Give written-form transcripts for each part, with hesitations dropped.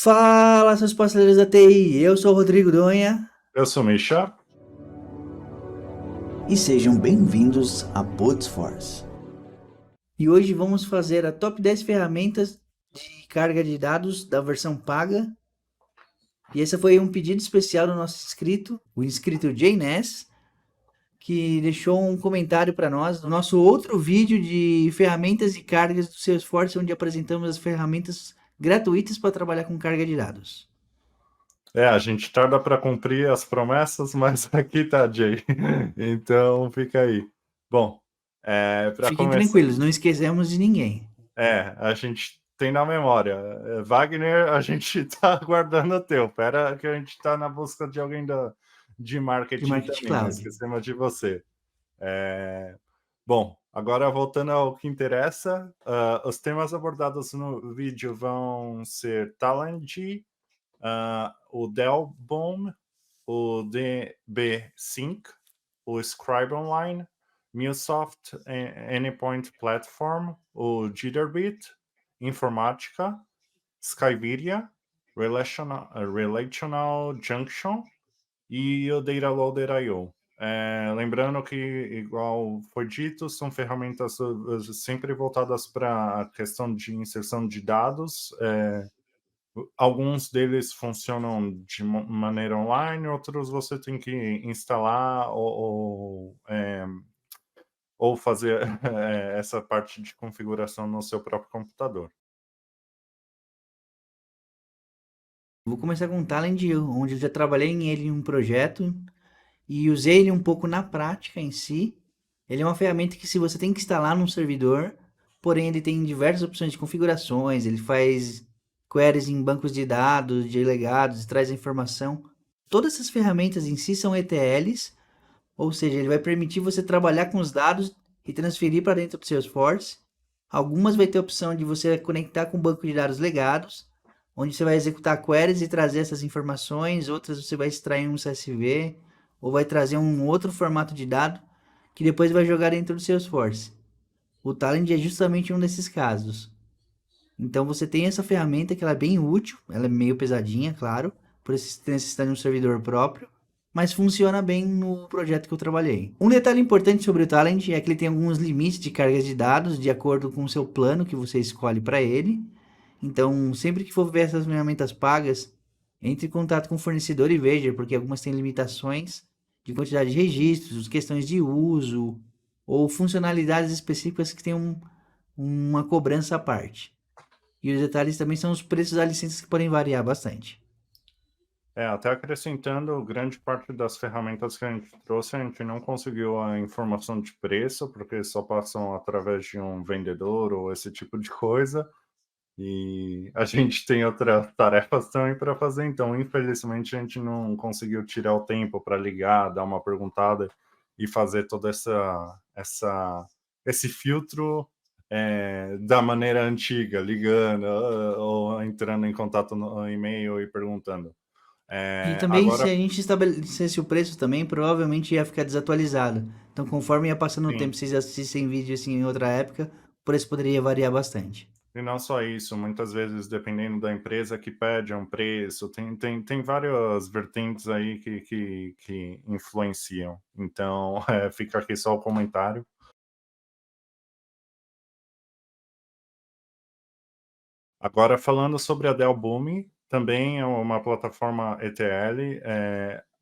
Fala, seus parceiros da TI, eu sou o Rodrigo Donha Eu sou Misha. e sejam bem-vindos a Podforce. E hoje vamos fazer a top 10 ferramentas de carga de dados da versão paga. E esse foi um pedido especial do nosso inscrito, o inscrito JNS, que deixou um comentário para nós no nosso outro vídeo de ferramentas e cargas do Salesforce, onde apresentamos as ferramentas gratuitas para trabalhar com carga de dados. A gente tarda para cumprir as promessas, mas aqui tá, Jay. Então fica aí. Bom, para Fiquem começar, tranquilos, não esquecemos de ninguém. a gente tem na memória. Wagner, a gente tá aguardando o teu. Pera que a gente tá na busca de alguém de De marketing Marketing também, não Cloud. esquecemos de você. É, Bom, agora voltando ao que interessa, os temas abordados no vídeo vão ser Talend, o Delbom, o DB-Sync, o Scribe Online, MuleSoft Anypoint Platform, o Jitterbit, Informática, Skyvidia, Relational Junction e o DataLoader.io. Lembrando que, igual foi dito, são ferramentas sempre voltadas para a questão de inserção de dados. Alguns deles funcionam de maneira online, outros você tem que instalar ou fazer essa parte de configuração no seu próprio computador. Vou começar com o Talend, onde eu já trabalhei nele em um projeto e usei ele um pouco na prática em si. Ele é uma ferramenta que se você tem que instalar num servidor, porém ele tem diversas opções de configurações, ele faz queries em bancos de dados, de legados, traz a informação. Todas essas ferramentas em si são ETLs, ou seja, ele vai permitir você trabalhar com os dados e transferir para dentro do Salesforce. Algumas vai ter a opção de você conectar com o banco de dados legados, onde você vai executar queries e trazer essas informações. Outras você vai extrair um CSV ou vai trazer um outro formato de dado que depois vai jogar dentro do Salesforce. O Talend é justamente um desses casos. Então você tem essa ferramenta que ela é bem útil, ela é meio pesadinha, claro, por necessitar de um servidor próprio, mas funciona bem no projeto que eu trabalhei. Um detalhe importante sobre o Talend é que ele tem alguns limites de cargas de dados de acordo com o seu plano que você escolhe para ele. Então, sempre que for ver essas ferramentas pagas, entre em contato com o fornecedor e veja, porque algumas têm limitações de quantidade de registros, questões de uso ou funcionalidades específicas que têm uma cobrança à parte. E os detalhes também são os preços das licenças que podem variar bastante. Até acrescentando, grande parte das ferramentas que a gente trouxe, a gente não conseguiu a informação de preço, porque só passam através de um vendedor ou esse tipo de coisa. E a gente tem outras tarefas também para fazer, então infelizmente a gente não conseguiu tirar o tempo para ligar, dar uma perguntada e fazer toda esse filtro da maneira antiga, ligando ou entrando em contato no e-mail e perguntando. E também, se Agora, a gente estabelecesse o preço também, provavelmente ia ficar desatualizado. Então, conforme ia passando o tempo, sim, se vocês assistissem vídeo assim em outra época, o preço poderia variar bastante. e não só isso, muitas vezes, dependendo da empresa que pede um preço, tem várias vertentes aí que influenciam. Então, fica aqui só o comentário. Agora, falando sobre a Delbumi, também é uma plataforma ETL.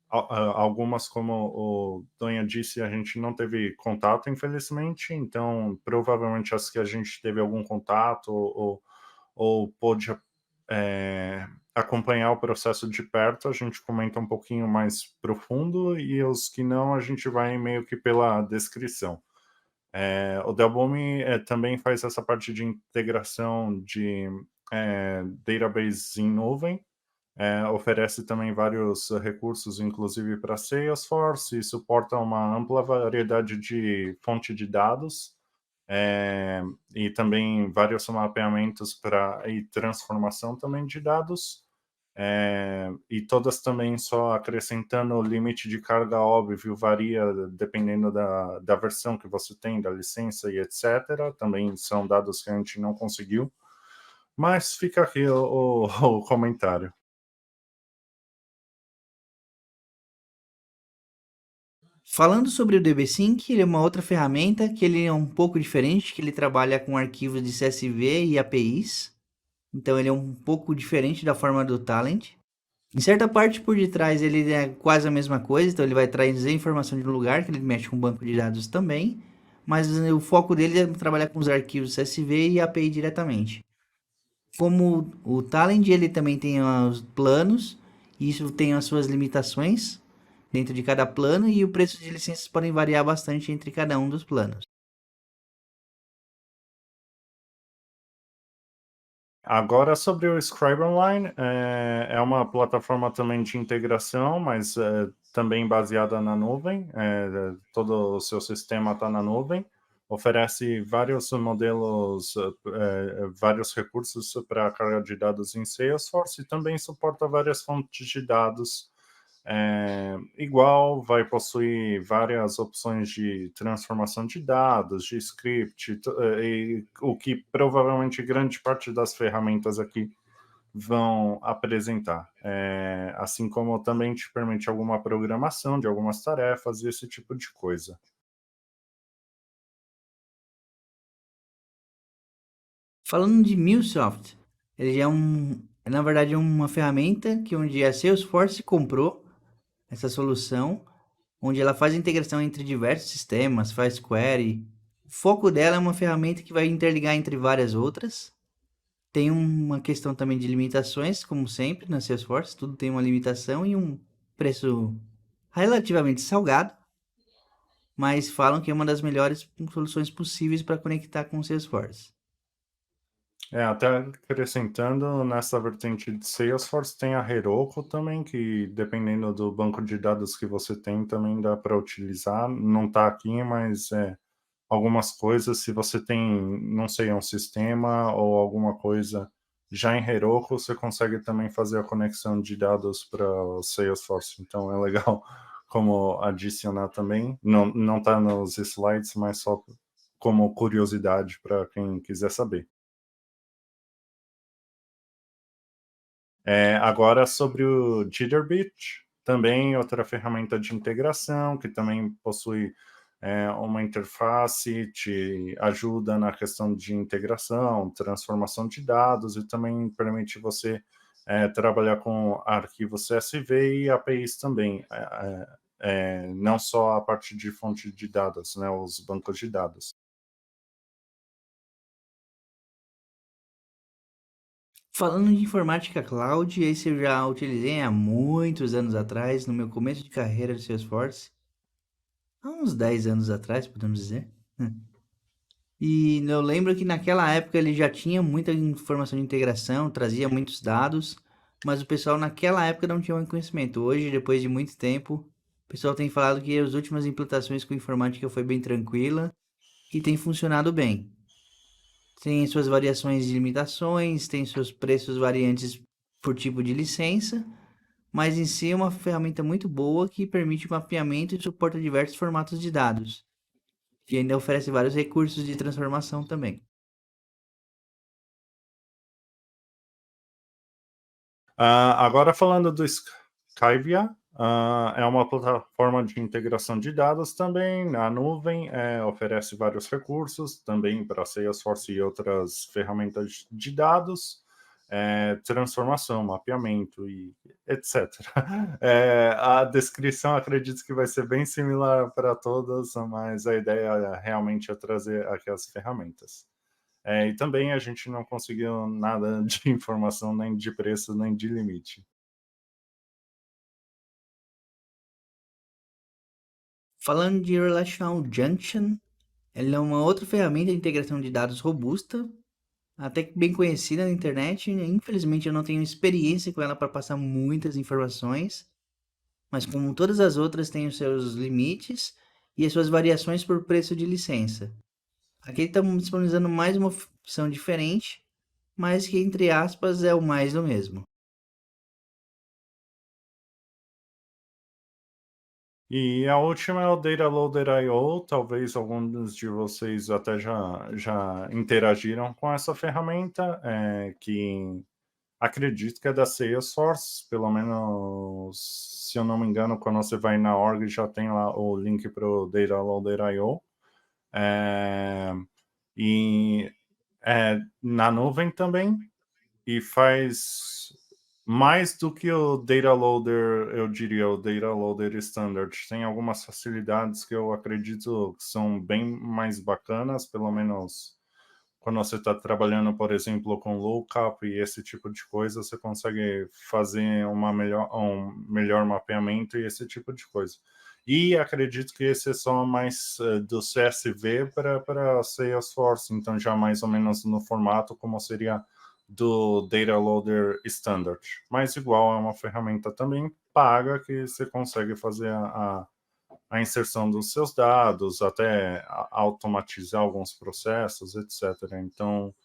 Algumas, como o Donha disse, a gente não teve contato, infelizmente. Então, provavelmente as que a gente teve algum contato ou pôde acompanhar o processo de perto, a gente comenta um pouquinho mais profundo, e os que não, a gente vai meio que pela descrição. O Delbumi também faz essa parte de integração de database em nuvem, oferece também vários recursos, inclusive para Salesforce, e suporta uma ampla variedade de fonte de dados, e também vários mapeamentos e transformação também de dados, e todas também só acrescentando o limite de carga óbvio, varia dependendo da versão que você tem, da licença e etc. Também são dados que a gente não conseguiu Mas fica aqui o comentário. Falando sobre o DB-Sync, ele é uma outra ferramenta que ele é um pouco diferente, que ele trabalha com arquivos de CSV e APIs. Então ele é um pouco diferente da forma do Talent. Em certa parte por detrás ele é quase a mesma coisa, então ele vai trazer informação de um lugar, que ele mexe com banco de dados também, mas o foco dele é trabalhar com os arquivos CSV e API diretamente. Como o Talend ele também tem os planos, e isso tem as suas limitações dentro de cada plano e o preço de licenças podem variar bastante entre cada um dos planos. Agora sobre o Scribe Online, é uma plataforma também de integração, mas também baseada na nuvem, todo o seu sistema está na nuvem, oferece vários modelos, vários recursos para carga de dados em Salesforce e também suporta várias fontes de dados. Igual vai possuir várias opções de transformação de dados, de script, e o que provavelmente grande parte das ferramentas aqui vão apresentar. Assim como também te permite alguma programação de algumas tarefas e esse tipo de coisa. Falando de MuleSoft, ele na verdade é uma ferramenta que um dia a Salesforce comprou essa solução, onde ela faz a integração entre diversos sistemas, faz query. O foco dela é uma ferramenta que vai interligar entre várias outras. Tem uma questão também de limitações, como sempre na Salesforce, tudo tem uma limitação e um preço relativamente salgado, mas falam que é uma das melhores soluções possíveis para conectar com o Salesforce. Até acrescentando, nessa vertente de Salesforce tem a Heroku também, que dependendo do banco de dados que você tem, também dá para utilizar. Não está aqui, mas algumas coisas, se você tem, não sei, um sistema ou alguma coisa já em Heroku, você consegue também fazer a conexão de dados para o Salesforce. Então é legal como adicionar também. Não está nos slides, mas só como curiosidade para quem quiser saber. Agora sobre o Jitterbit, também outra ferramenta de integração que também possui uma interface, te ajuda na questão de integração, transformação de dados e também permite você trabalhar com arquivos CSV e APIs também, não só a parte de fonte de dados, né, os bancos de dados. Falando de informática cloud, esse eu já utilizei há muitos anos atrás, no meu começo de carreira de Salesforce, há uns 10 anos atrás, podemos dizer. E eu lembro que naquela época ele já tinha muita informação de integração, trazia muitos dados, mas o pessoal naquela época não tinha muito conhecimento. Hoje, depois de muito tempo, o pessoal tem falado que as últimas implantações com informática foi bem tranquila e tem funcionado bem. Tem suas variações de limitações, tem seus preços variantes por tipo de licença, mas em si é uma ferramenta muito boa que permite mapeamento e suporta diversos formatos de dados. E ainda oferece vários recursos de transformação também. Agora falando do Skyvia, é uma plataforma de integração de dados também na nuvem, oferece vários recursos também para Salesforce e outras ferramentas de dados, transformação, mapeamento e etc. A descrição acredito que vai ser bem similar para todas, mas a ideia realmente é trazer aqui as ferramentas. E também a gente não conseguiu nada de informação, nem de preço, nem de limite. Falando de Relational Junction, ela é uma outra ferramenta de integração de dados robusta, até que bem conhecida na internet. Infelizmente eu não tenho experiência com ela para passar muitas informações, mas como todas as outras tem os seus limites e as suas variações por preço de licença. Aqui estamos disponibilizando mais uma opção diferente, mas que entre aspas é o mais do mesmo. E a última é o DataLoader.io, talvez alguns de vocês até já interagiram com essa ferramenta, que acredito que é da Salesforce, pelo menos, se eu não me engano, quando você vai na org já tem lá o link para o DataLoader.io. É, e é na nuvem também, e faz mais do que o Data Loader, eu diria, o Data Loader Standard. Tem algumas facilidades que eu acredito que são bem mais bacanas, pelo menos quando você está trabalhando, por exemplo, com lookup e esse tipo de coisa, você consegue fazer um melhor mapeamento e esse tipo de coisa. E acredito que esse é só mais do CSV para Salesforce, então já mais ou menos no formato como seria do Data Loader Standard. Mas igual é uma ferramenta também paga que você consegue fazer a inserção dos seus dados, até automatizar alguns processos, etc. Então,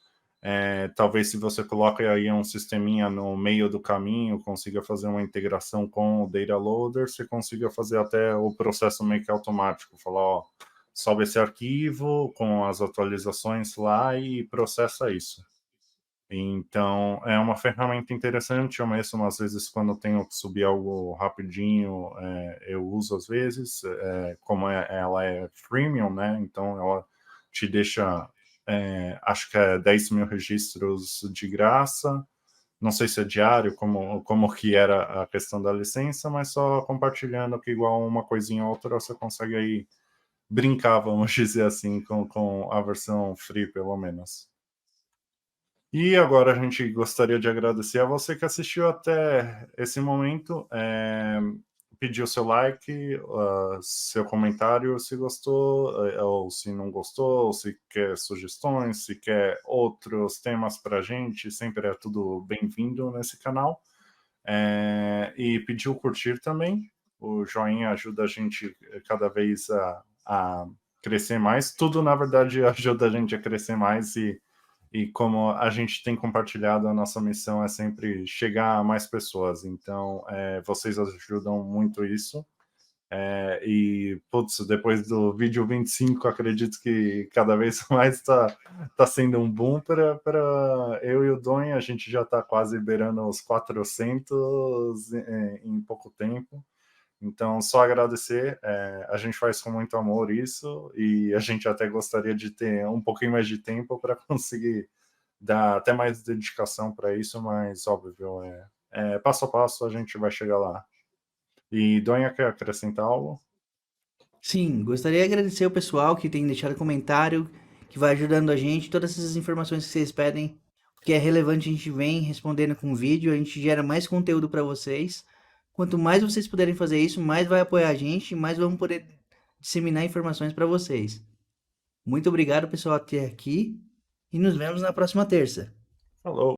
talvez se você coloca aí um sisteminha no meio do caminho, consiga fazer uma integração com o Data Loader, você consiga fazer até o processo meio que automático, falar, ó, sobe esse arquivo com as atualizações lá e processa isso. Então, é uma ferramenta interessante. Eu mesmo, às vezes, quando tenho que subir algo rapidinho, eu uso às vezes. Como ela é freemium, né? Então, ela te deixa, acho que é 10 mil registros de graça. Não sei se é diário, como que era a questão da licença, mas só compartilhando que igual uma coisinha ou outra você consegue aí brincar, vamos dizer assim, com a versão free, pelo menos. E agora a gente gostaria de agradecer a você que assistiu até esse momento. Pedir o seu like, seu comentário se gostou, ou se não gostou, ou se quer sugestões, se quer outros temas para a gente, sempre é tudo bem-vindo nesse canal. E pedir o curtir também. O joinha ajuda a gente cada vez a crescer mais. Tudo, na verdade, ajuda a gente a crescer mais e como a gente tem compartilhado, a nossa missão é sempre chegar a mais pessoas. Então, vocês ajudam muito isso. E, putz, depois do vídeo 25, acredito que cada vez mais tá sendo um boom para eu e o Donho. A gente já está quase beirando os 400 em pouco tempo. Então, só agradecer. A gente faz com muito amor isso e a gente até gostaria de ter um pouquinho mais de tempo para conseguir dar até mais dedicação para isso, mas óbvio, passo a passo a gente vai chegar lá. E Donha quer acrescentar algo? Sim, gostaria de agradecer o pessoal que tem deixado comentário, que vai ajudando a gente, todas essas informações que vocês pedem, que é relevante, a gente vem respondendo com vídeo, a gente gera mais conteúdo para vocês. Quanto mais vocês puderem fazer isso, mais vai apoiar a gente, mais vamos poder disseminar informações para vocês. Muito obrigado, pessoal, até aqui, e nos vemos na próxima terça. Falou!